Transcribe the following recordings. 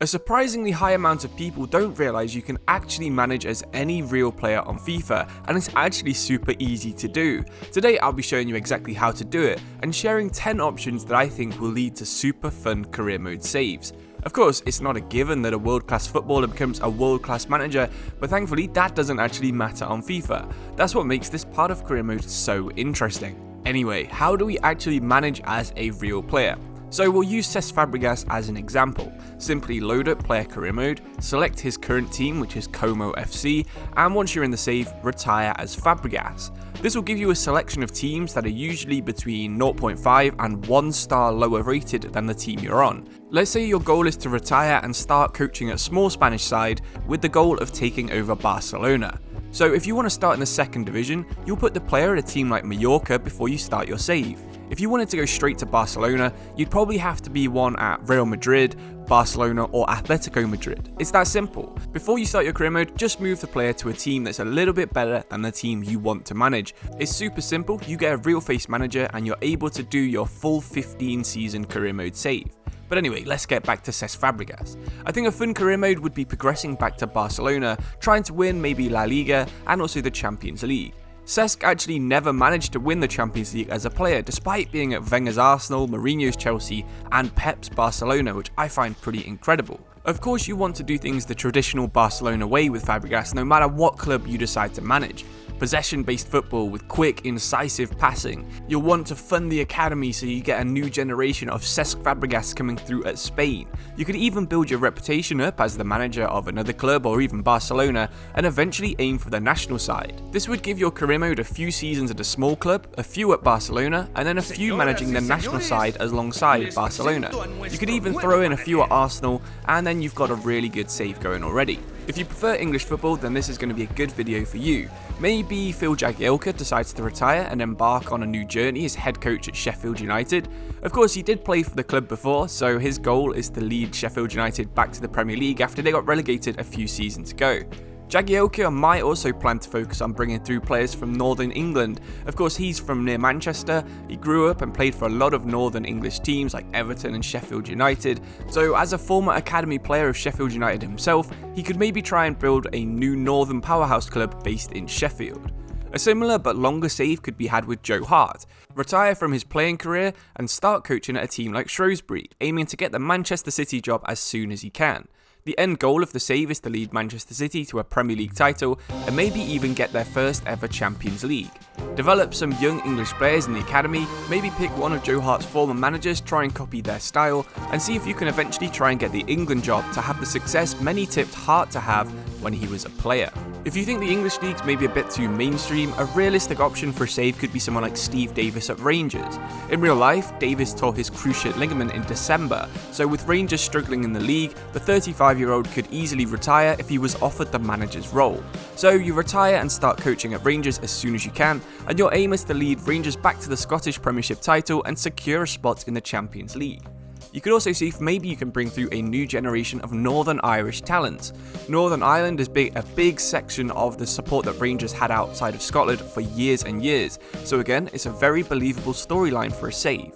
A surprisingly high amount of people don't realise you can actually manage as any real player on FIFA, and it's actually super easy to do. Today I'll be showing you exactly how to do it, and sharing 10 options that I think will lead to super fun career mode saves. Of course, it's not a given that a world-class footballer becomes a world-class manager, but thankfully that doesn't actually matter on FIFA. That's what makes this part of career mode so interesting. Anyway, how do we actually manage as a real player? So we'll use Cesc Fabregas as an example. Simply load up player career mode, select his current team, which is Como FC, and once you're in the save, retire as Fabregas. This will give you a selection of teams that are usually between 0.5 and 1 star lower rated than the team you're on. Let's say your goal is to retire and start coaching a small Spanish side with the goal of taking over Barcelona. So if you want to start in the second division, you'll put the player at a team like Mallorca before you start your save. If you wanted to go straight to Barcelona, you'd probably have to be one at Real Madrid, Barcelona or Atletico Madrid. It's that simple. Before you start your career mode, just move the player to a team that's a little bit better than the team you want to manage. It's super simple, you get a real face manager and you're able to do your full 15 season career mode save. But anyway, let's get back to Cesc Fabregas. I think a fun career mode would be progressing back to Barcelona, trying to win maybe La Liga and also the Champions League. Cesc actually never managed to win the Champions League as a player, despite being at Wenger's Arsenal, Mourinho's Chelsea and Pep's Barcelona, which I find pretty incredible. Of course, you want to do things the traditional Barcelona way with Fabregas, no matter what club you decide to manage. Possession-based football with quick, incisive passing. You'll want to fund the academy so you get a new generation of Cesc Fabregas coming through at Spain. You could even build your reputation up as the manager of another club or even Barcelona and eventually aim for the national side. This would give your career mode a few seasons at a small club, a few at Barcelona, and then a few managing the national side alongside Barcelona. You could even throw in a few at Arsenal, and then you've got a really good save going already. If you prefer English football, then this is going to be a good video for you. Maybe Phil Jagielka decides to retire and embark on a new journey as head coach at Sheffield United. Of course, he did play for the club before, so his goal is to lead Sheffield United back to the Premier League after they got relegated a few seasons ago. Jagielka might also plan to focus on bringing through players from Northern England. Of course, he's from near Manchester, he grew up and played for a lot of Northern English teams like Everton and Sheffield United, so as a former academy player of Sheffield United himself, he could maybe try and build a new Northern powerhouse club based in Sheffield. A similar but longer save could be had with Joe Hart. Retire from his playing career and start coaching at a team like Shrewsbury, aiming to get the Manchester City job as soon as he can. The end goal of the save is to lead Manchester City to a Premier League title and maybe even get their first ever Champions League. Develop some young English players in the academy, maybe pick one of Joe Hart's former managers, try and copy their style, and see if you can eventually try and get the England job to have the success many tipped Hart to have when he was a player. If you think the English leagues may be a bit too mainstream, a realistic option for a save could be someone like Steve Davis at Rangers. In real life, Davis tore his cruciate ligament in December, so with Rangers struggling in the league, the 35-year-old could easily retire if he was offered the manager's role. So you retire and start coaching at Rangers as soon as you can, and your aim is to lead Rangers back to the Scottish Premiership title and secure a spot in the Champions League. You could also see if maybe you can bring through a new generation of Northern Irish talent. Northern Ireland is a big section of the support that Rangers had outside of Scotland for years and years, so again, it's a very believable storyline for a save.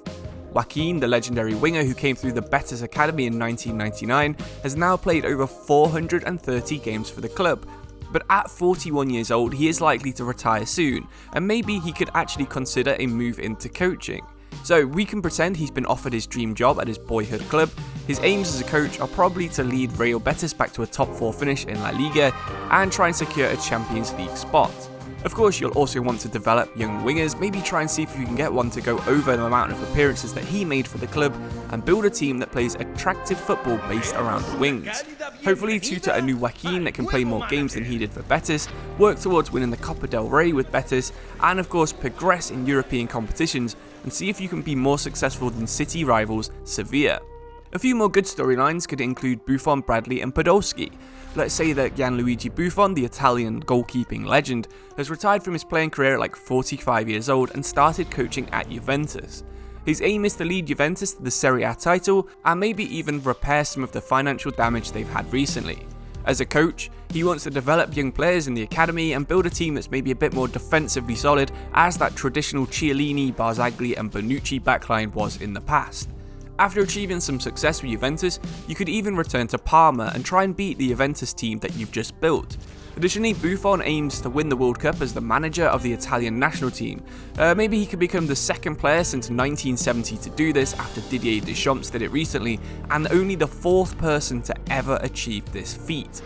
Joaquin, the legendary winger who came through the Betis Academy in 1999, has now played over 430 games for the club. But at 41 years old, he is likely to retire soon, and maybe he could actually consider a move into coaching. So we can pretend he's been offered his dream job at his boyhood club. His aims as a coach are probably to lead Real Betis back to a top 4 finish in La Liga and try and secure a Champions League spot. Of course, you'll also want to develop young wingers, maybe try and see if you can get one to go over the amount of appearances that he made for the club and build a team that plays attractive football based around the wings. Hopefully tutor a new Joaquin that can play more games than he did for Betis, work towards winning the Copa del Rey with Betis, and of course progress in European competitions and see if you can be more successful than city rivals Sevilla. A few more good storylines could include Buffon, Bradley and Podolski. Let's say that Gianluigi Buffon, the Italian goalkeeping legend, has retired from his playing career at like 45 years old and started coaching at Juventus. His aim is to lead Juventus to the Serie A title and maybe even repair some of the financial damage they've had recently. As a coach, he wants to develop young players in the academy and build a team that's maybe a bit more defensively solid as that traditional Chiellini, Barzagli and Bonucci backline was in the past. After achieving some success with Juventus, you could even return to Parma and try and beat the Juventus team that you've just built. Additionally, Buffon aims to win the World Cup as the manager of the Italian national team. Maybe he could become the second player since 1970 to do this after Didier Deschamps did it recently, and only the fourth person to ever achieve this feat.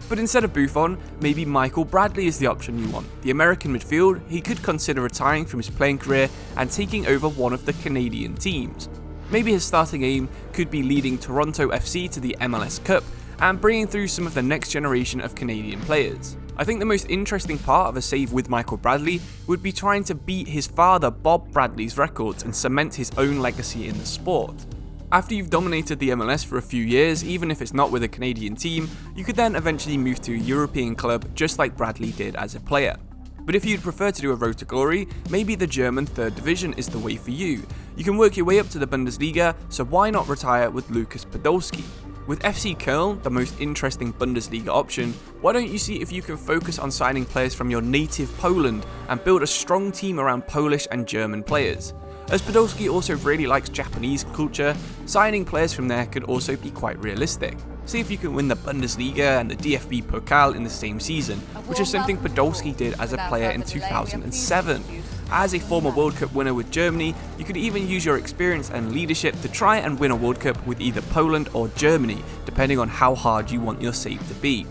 But instead of Buffon, maybe Michael Bradley is the option you want. The American midfield, he could consider retiring from his playing career and taking over one of the Canadian teams. Maybe his starting aim could be leading Toronto FC to the MLS Cup and bringing through some of the next generation of Canadian players. I think the most interesting part of a save with Michael Bradley would be trying to beat his father Bob Bradley's records and cement his own legacy in the sport. After you've dominated the MLS for a few years, even if it's not with a Canadian team, you could then eventually move to a European club just like Bradley did as a player. But if you'd prefer to do a road to glory, maybe the German 3rd division is the way for you. You can work your way up to the Bundesliga, so why not retire with Lukas Podolski? With FC Köln, the most interesting Bundesliga option, why don't you see if you can focus on signing players from your native Poland and build a strong team around Polish and German players? As Podolski also really likes Japanese culture, signing players from there could also be quite realistic. See if you can win the Bundesliga and the DFB Pokal in the same season, which is something Podolski did as a player in 2007. As a former World Cup winner with Germany, you could even use your experience and leadership to try and win a World Cup with either Poland or Germany, depending on how hard you want your save to be.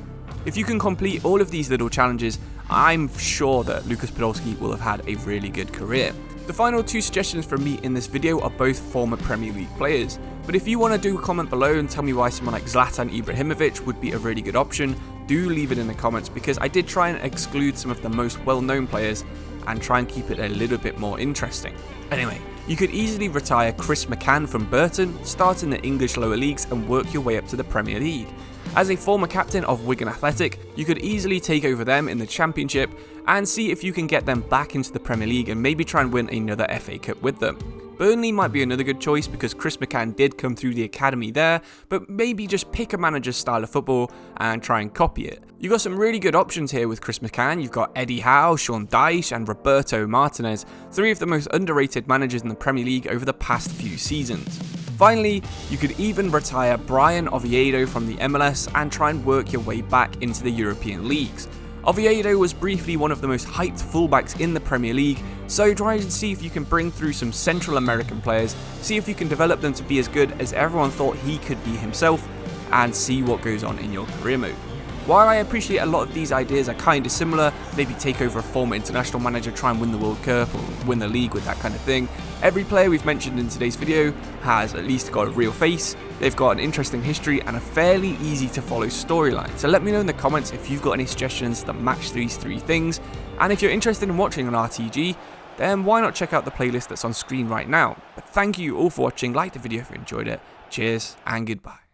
If you can complete all of these little challenges, I'm sure that Lukas Podolski will have had a really good career. The final two suggestions from me in this video are both former Premier League players, but if you want to do a comment below and tell me why someone like Zlatan Ibrahimovic would be a really good option, do leave it in the comments, because I did try and exclude some of the most well-known players and try and keep it a little bit more interesting. Anyway, you could easily retire Chris McCann from Burton, start in the English lower leagues and work your way up to the Premier League. As a former captain of Wigan Athletic, you could easily take over them in the Championship and see if you can get them back into the Premier League and maybe try and win another FA Cup with them. Burnley might be another good choice because Chris McCann did come through the academy there, but maybe just pick a manager's style of football and try and copy it. You've got some really good options here with Chris McCann. You've got Eddie Howe, Sean Dyche and Roberto Martinez, three of the most underrated managers in the Premier League over the past few seasons. Finally, you could even retire Brian Oviedo from the MLS and try and work your way back into the European leagues. Oviedo was briefly one of the most hyped fullbacks in the Premier League, so try and see if you can bring through some Central American players, see if you can develop them to be as good as everyone thought he could be himself, and see what goes on in your career mode. While I appreciate a lot of these ideas are kind of similar, maybe take over a former international manager, try and win the World Cup or win the league with that kind of thing, every player we've mentioned in today's video has at least got a real face, they've got an interesting history and a fairly easy to follow storyline. So let me know in the comments if you've got any suggestions that match these three things, and if you're interested in watching an RTG, then why not check out the playlist that's on screen right now. But thank you all for watching, like the video if you enjoyed it, cheers and goodbye.